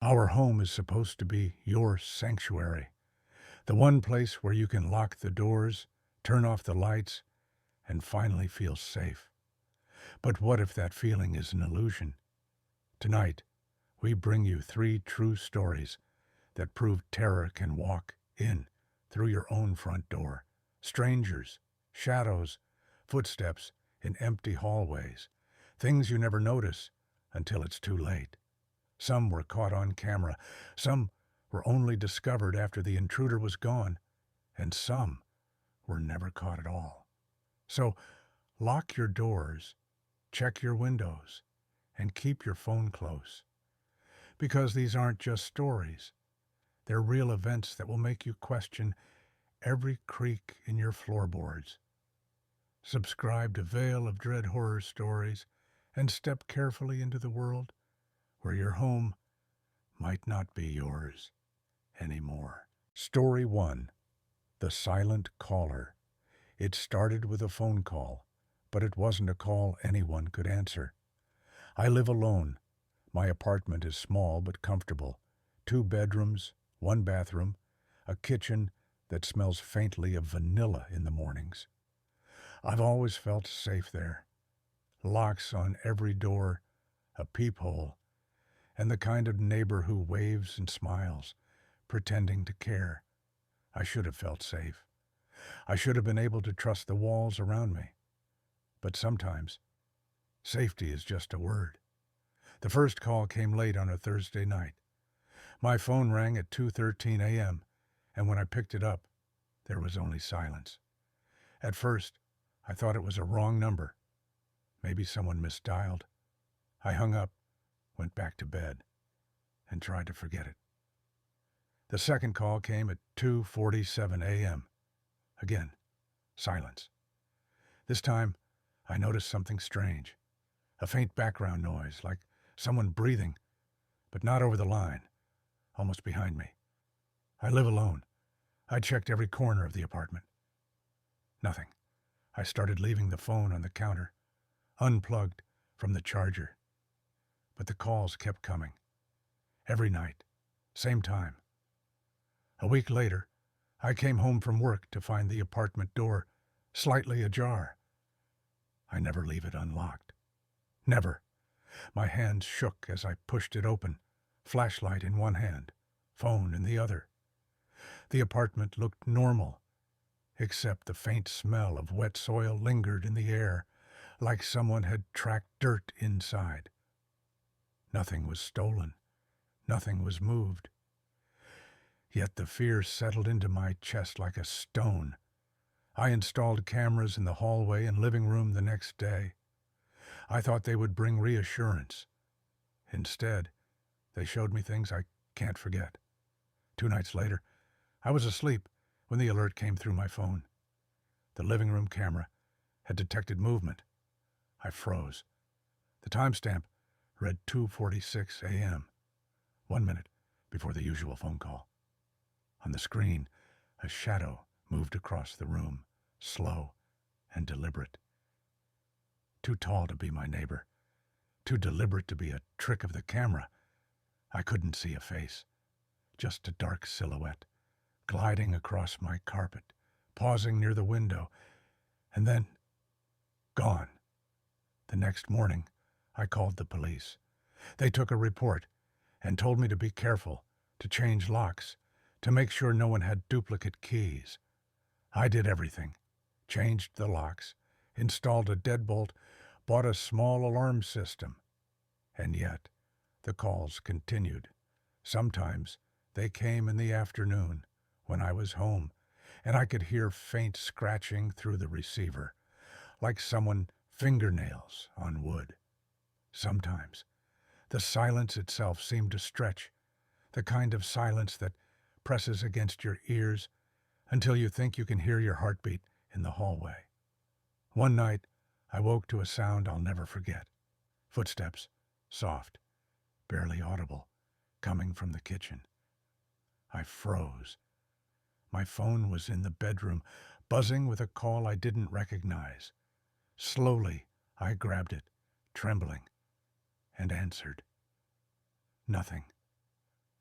Our home is supposed to be your sanctuary, the one place where you can lock the doors, turn off the lights, and finally feel safe. But what if that feeling is an illusion? Tonight, we bring you three true stories that prove terror can walk in through your own front door. Strangers, shadows, footsteps in empty hallways, things you never notice until it's too late. Some were caught on camera, some were only discovered after the intruder was gone, and some were never caught at all. So lock your doors, check your windows, and keep your phone close. Because these aren't just stories. They're real events that will make you question every creak in your floorboards. Subscribe to Veil of Dread Horror Stories and step carefully into the world where your home might not be yours anymore. Story 1. The Silent Caller. It started with a phone call, but it wasn't a call anyone could answer. I live alone. My apartment is small but comfortable. 2 bedrooms, 1 bathroom, a kitchen that smells faintly of vanilla in the mornings. I've always felt safe there. Locks on every door, a peephole, and the kind of neighbor who waves and smiles, pretending to care. I should have felt safe. I should have been able to trust the walls around me. But sometimes, safety is just a word. The first call came late on a Thursday night. My phone rang at 2:13 a.m., and when I picked it up, there was only silence. At first, I thought it was a wrong number. Maybe someone misdialed. I hung up, went back to bed, and tried to forget it. The second call came at 2:47 a.m. Again, silence. This time, I noticed something strange. A faint background noise, like someone breathing, but not over the line, almost behind me. I live alone. I checked every corner of the apartment. Nothing. I started leaving the phone on the counter, unplugged from the charger. But the calls kept coming. Every night, same time. A week later, I came home from work to find the apartment door slightly ajar. I never leave it unlocked. Never. My hands shook as I pushed it open, flashlight in one hand, phone in the other. The apartment looked normal, except the faint smell of wet soil lingered in the air, like someone had tracked dirt inside. Nothing was stolen. Nothing was moved. Yet the fear settled into my chest like a stone. I installed cameras in the hallway and living room the next day. I thought they would bring reassurance. Instead, they showed me things I can't forget. 2 nights later, I was asleep when the alert came through my phone. The living room camera had detected movement. I froze. The timestamp read 2:46 a.m., 1 minute before the usual phone call. On the screen, a shadow moved across the room, slow and deliberate. Too tall to be my neighbor, too deliberate to be a trick of the camera. I couldn't see a face, just a dark silhouette, gliding across my carpet, pausing near the window, and then gone. The next morning, I called the police. They took a report and told me to be careful, to change locks, to make sure no one had duplicate keys. I did everything. Changed the locks, installed a deadbolt, bought a small alarm system. And yet, the calls continued. Sometimes they came in the afternoon when I was home, and I could hear faint scratching through the receiver, like someone fingernails on wood. Sometimes the silence itself seemed to stretch, the kind of silence that presses against your ears until you think you can hear your heartbeat in the hallway. One night, I woke to a sound I'll never forget. Footsteps, soft, barely audible, coming from the kitchen. I froze. My phone was in the bedroom, buzzing with a call I didn't recognize. Slowly, I grabbed it, trembling, and answered. Nothing.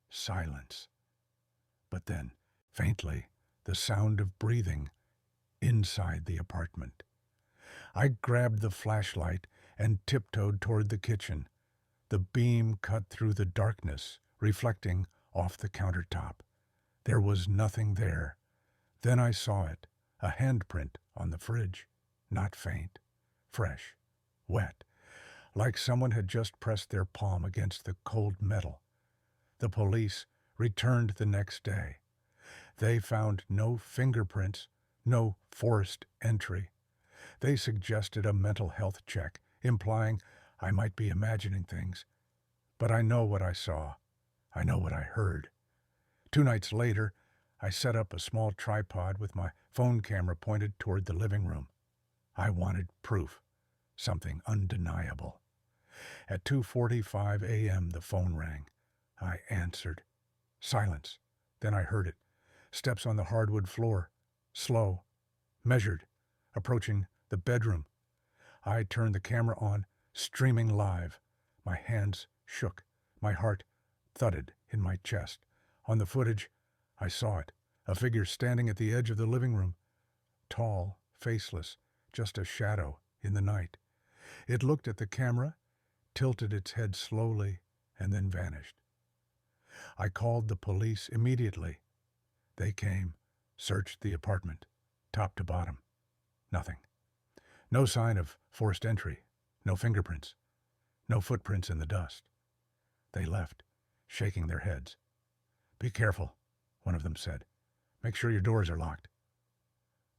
Silence. But then, faintly, the sound of breathing inside the apartment. I grabbed the flashlight and tiptoed toward the kitchen. The beam cut through the darkness, reflecting off the countertop. There was nothing there. Then I saw it, a handprint on the fridge. Not faint, fresh, wet, like someone had just pressed their palm against the cold metal. The police returned the next day. They found no fingerprints, no forced entry. They suggested a mental health check, implying I might be imagining things. But I know what I saw. I know what I heard. 2 nights later, I set up a small tripod with my phone camera pointed toward the living room. I wanted proof, something undeniable. At 2:45 a.m. the phone rang. I answered. Silence. Then I heard it. Steps on the hardwood floor. Slow. Measured. Approaching the bedroom. I turned the camera on, streaming live. My hands shook. My heart thudded in my chest. On the footage, I saw it. A figure standing at the edge of the living room. Tall, faceless, just a shadow in the night. It looked at the camera, tilted its head slowly, and then vanished. I called the police immediately. They came, searched the apartment, top to bottom. Nothing. No sign of forced entry, no fingerprints, no footprints in the dust. They left, shaking their heads. Be careful, one of them said. Make sure your doors are locked.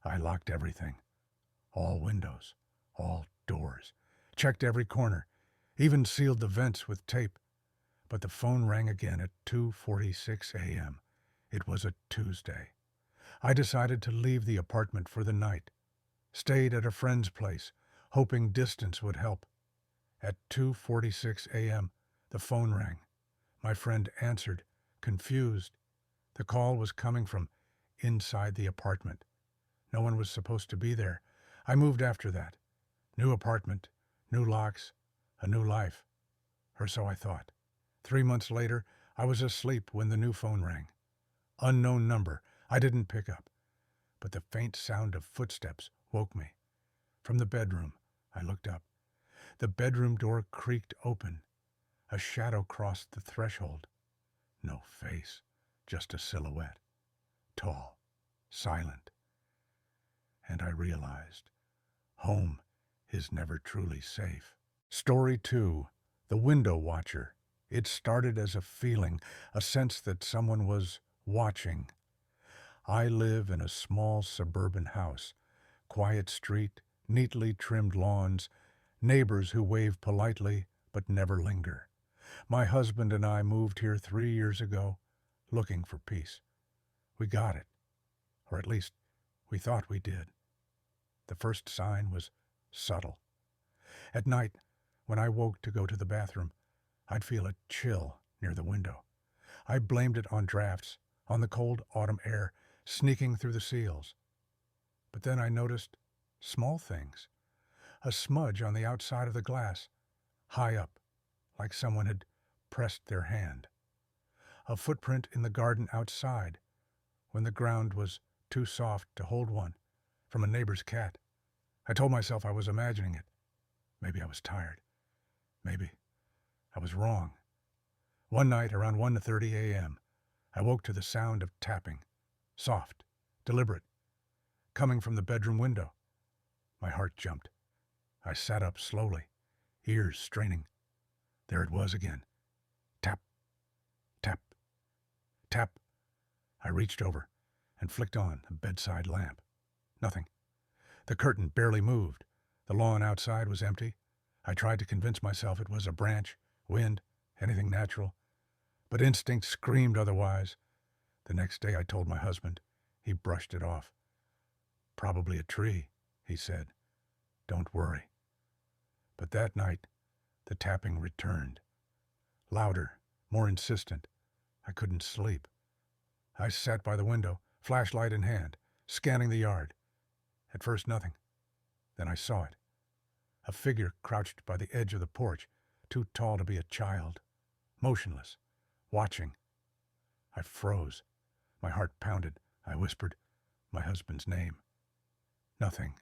I locked everything. All windows, all doors. Checked every corner, even sealed the vents with tape. But the phone rang again at 2:46 a.m. It was a Tuesday. I decided to leave the apartment for the night. Stayed at a friend's place, hoping distance would help. At 2:46 a.m., the phone rang. My friend answered, confused. The call was coming from inside the apartment. No one was supposed to be there. I moved after that. New apartment, new locks, a new life. Or so I thought. 3 months later, I was asleep when the new phone rang. Unknown number. I didn't pick up. But the faint sound of footsteps woke me. From the bedroom, I looked up. The bedroom door creaked open. A shadow crossed the threshold. No face, just a silhouette. Tall, silent. And I realized, home is never truly safe. Story 2, The Window Watcher. It started as a feeling, a sense that someone was watching. I live in a small suburban house. Quiet street, neatly trimmed lawns, neighbors who wave politely but never linger. My husband and I moved here 3 years ago, looking for peace. We got it. Or at least, we thought we did. The first sign was subtle. At night, when I woke to go to the bathroom, I'd feel a chill near the window. I blamed it on drafts, on the cold autumn air sneaking through the seals. But then I noticed small things. A smudge on the outside of the glass, high up, like someone had pressed their hand. A footprint in the garden outside, when the ground was too soft to hold one, from a neighbor's cat. I told myself I was imagining it. Maybe I was tired. Maybe I was wrong. One night around 1:30 a.m., I woke to the sound of tapping, soft, deliberate, coming from the bedroom window. My heart jumped. I sat up slowly, ears straining. There it was again. Tap, tap, tap. I reached over and flicked on a bedside lamp. Nothing. The curtain barely moved. The lawn outside was empty. I tried to convince myself it was a branch, wind, anything natural. But instinct screamed otherwise. The next day I told my husband. He brushed it off. Probably a tree, he said. Don't worry. But that night, the tapping returned. Louder, more insistent. I couldn't sleep. I sat by the window, flashlight in hand, scanning the yard. At first nothing. Then I saw it. A figure crouched by the edge of the porch, too tall to be a child. Motionless. Watching. I froze. My heart pounded. I whispered my husband's name. Nothing.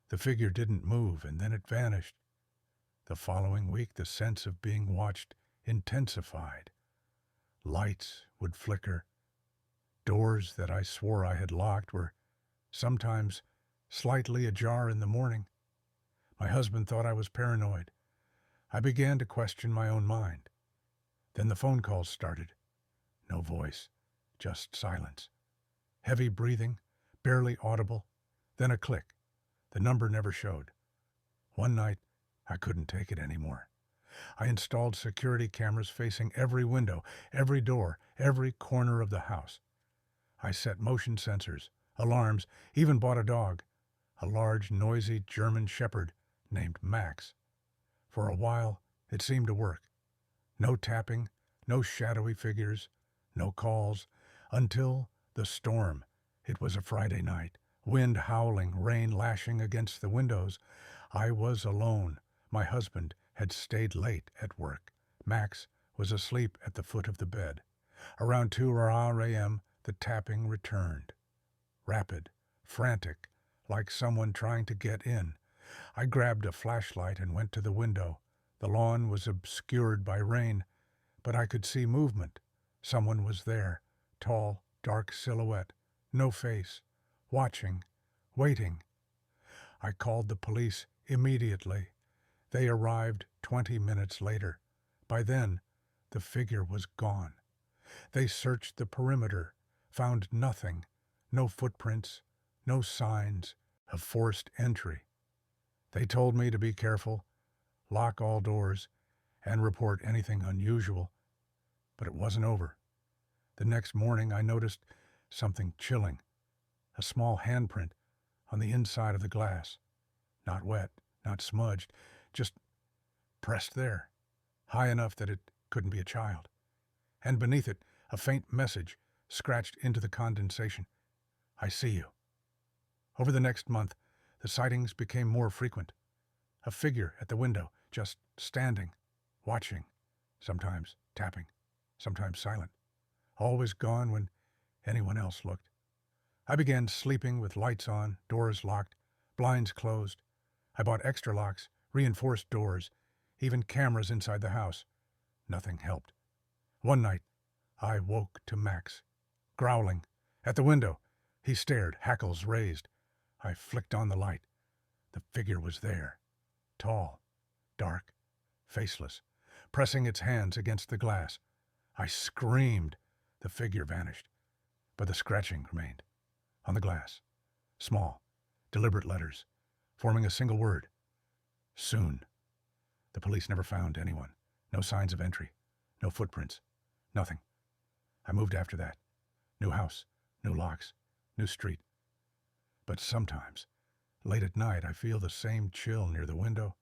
The figure didn't move, and then it vanished. The following week, the sense of being watched intensified. Lights would flicker. Doors that I swore I had locked were sometimes slightly ajar in the morning. My husband thought I was paranoid. I began to question my own mind. Then the phone calls started. No voice, just silence. Heavy breathing, barely audible, then a click. The number never showed. One night, I couldn't take it anymore. I installed security cameras facing every window, every door, every corner of the house. I set motion sensors, alarms, even bought a dog, a large, noisy German shepherd named Max. For a while, it seemed to work. No tapping, no shadowy figures, no calls, until the storm. It was a Friday night, wind howling, rain lashing against the windows. I was alone. My husband had stayed late at work. Max was asleep at the foot of the bed. Around 2 a.m., the tapping returned. Rapid, frantic, like someone trying to get in. I grabbed a flashlight and went to the window. The lawn was obscured by rain, but I could see movement. Someone was there, tall, dark silhouette, no face, watching, waiting. I called the police immediately. They arrived 20 minutes later. By then, the figure was gone. They searched the perimeter, found nothing, no footprints, no signs of forced entry. They told me to be careful, lock all doors, and report anything unusual. But it wasn't over. The next morning I noticed something chilling, a small handprint on the inside of the glass. Not wet, not smudged, just pressed there, high enough that it couldn't be a child. And beneath it, a faint message scratched into the condensation. I see you. Over the next month, the sightings became more frequent. A figure at the window, just standing, watching, sometimes tapping, sometimes silent, always gone when anyone else looked. I began sleeping with lights on, doors locked, blinds closed. I bought extra locks, reinforced doors, even cameras inside the house. Nothing helped. One night, I woke to Max, growling. At the window, he stared, hackles raised. I flicked on the light. The figure was there, tall, dark, faceless, pressing its hands against the glass. I screamed. The figure vanished, but the scratching remained. On the glass, small, deliberate letters, forming a single word. Soon. The police never found anyone. No signs of entry. No footprints. Nothing. I moved after that. New house, new locks, new street. But sometimes, late at night, I feel the same chill near the window.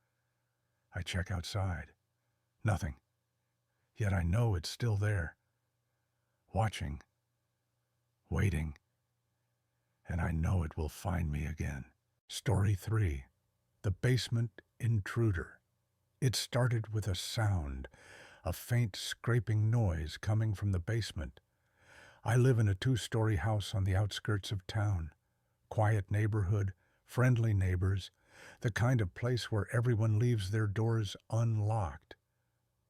I check outside. Nothing. Yet I know it's still there. Watching. Waiting. And I know it will find me again. Story 3. The Basement Intruder. It started with a sound, a faint scraping noise coming from the basement. I live in a 2-story house on the outskirts of town. Quiet neighborhood, friendly neighbors, the kind of place where everyone leaves their doors unlocked.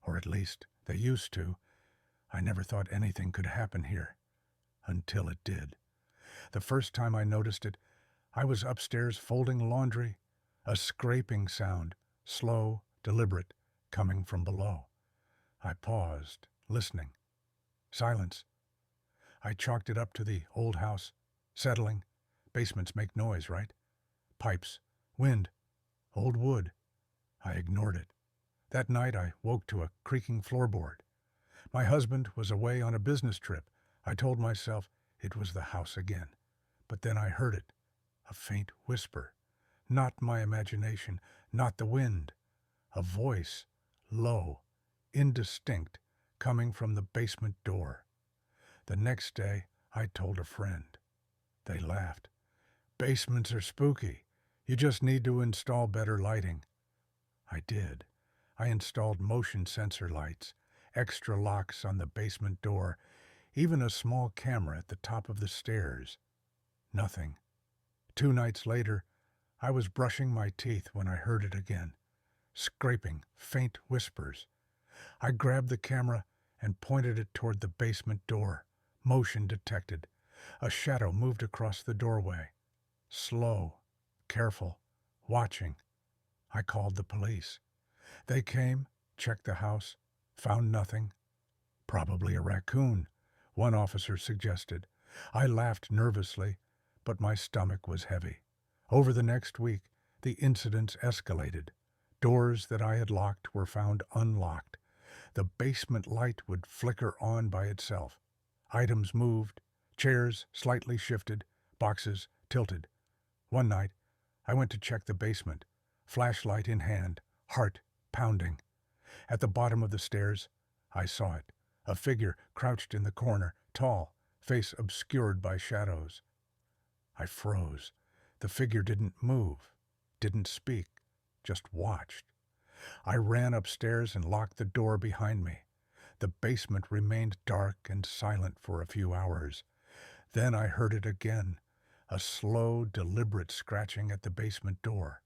Or at least they used to. I never thought anything could happen here. Until it did. The first time I noticed it, I was upstairs folding laundry. A scraping sound, slow, deliberate, coming from below. I paused, listening. Silence. I chalked it up to the old house. Settling. Basements make noise, right? Pipes. Wind. Old wood. I ignored it. That night I woke to a creaking floorboard. My husband was away on a business trip. I told myself it was the house again. But then I heard it. A faint whisper. Not my imagination, not the wind. A voice, low, indistinct, coming from the basement door. The next day, I told a friend. They laughed. Basements are spooky. You just need to install better lighting. I did. I installed motion sensor lights, extra locks on the basement door, Even a small camera at the top of the stairs. Nothing. 2 nights later, I was brushing my teeth when I heard it again. Scraping, faint whispers. I grabbed the camera and pointed it toward the basement door. Motion detected. A shadow moved across the doorway. Slow, careful, watching. I called the police. They came, checked the house, found nothing. Probably a raccoon, one officer suggested. I laughed nervously, but my stomach was heavy. Over the next week, the incidents escalated. Doors that I had locked were found unlocked. The basement light would flicker on by itself. Items moved, chairs slightly shifted, boxes tilted. One night, I went to check the basement, flashlight in hand, heart pounding. At the bottom of the stairs, I saw it, a figure crouched in the corner, tall, face obscured by shadows. I froze. The figure didn't move, didn't speak, just watched. I ran upstairs and locked the door behind me. The basement remained dark and silent for a few hours. Then I heard it again, a slow, deliberate scratching at the basement door.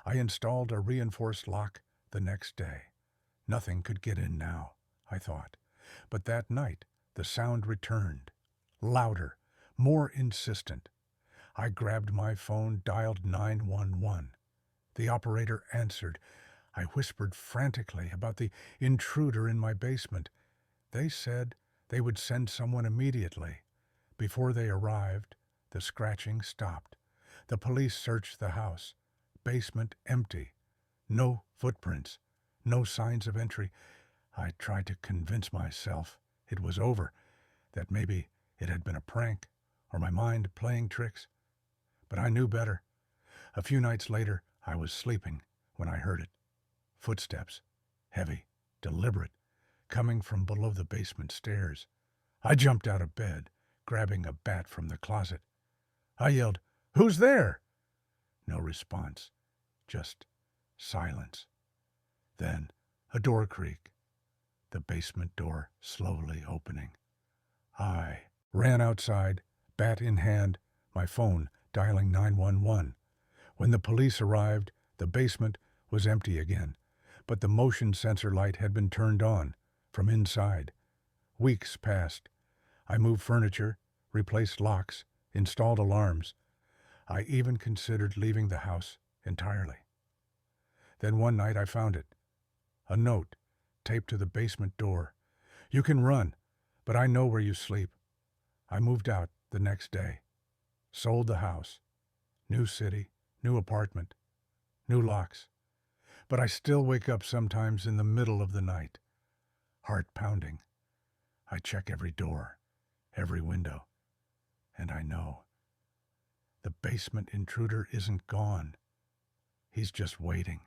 I installed a reinforced lock the next day. Nothing could get in now, I thought. But that night, the sound returned. Louder, more insistent. I grabbed my phone, dialed 911. The operator answered. I whispered frantically about the intruder in my basement. They said they would send someone immediately. Before they arrived, the scratching stopped. The police searched the house. Basement empty. No footprints. No signs of entry. I tried to convince myself it was over, that maybe it had been a prank, or my mind playing tricks. But I knew better. A few nights later, I was sleeping when I heard it. Footsteps, heavy, deliberate, coming from below the basement stairs. I jumped out of bed, grabbing a bat from the closet. I yelled, "Who's there?" No response, just silence. Then a door creak, the basement door slowly opening. I ran outside, bat in hand, my phone dialing 911. When the police arrived, the basement was empty again, but the motion sensor light had been turned on from inside. Weeks passed. I moved furniture, replaced locks, installed alarms. I even considered leaving the house entirely. Then one night I found it. A note taped to the basement door. "You can run, but I know where you sleep." I moved out the next day. Sold the house. New city, new apartment, new locks. But I still wake up sometimes in the middle of the night. Heart pounding. I check every door, every window. And I know the basement intruder isn't gone. He's just waiting.